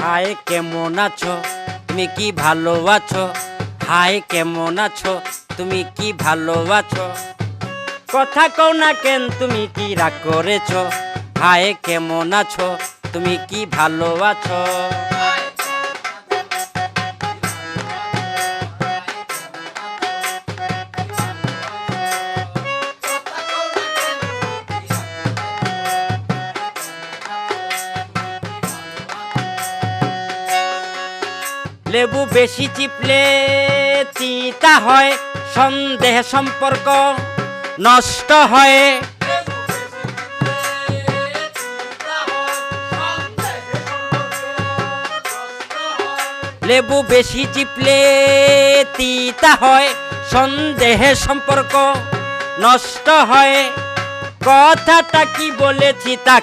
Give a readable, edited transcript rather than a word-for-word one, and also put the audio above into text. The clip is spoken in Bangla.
হাই কেমন আছো, তুমি কি ভালো আছো? হাই কেমন আছো, তুমি কি ভালো আছো? কথা কও না কেন, তুমি কি রাগ করেছো? হাই কেমন আছো, তুমি কি ভালো আছো? লেবু বেশি চিপলে তিতা হয়, সন্দেহ সম্পর্ক নষ্ট হয়। লেবু বেশি চিপলে তিতা হয়, সন্দেহে সম্পর্ক নষ্ট হয়। কথাটা কি বলেছি তা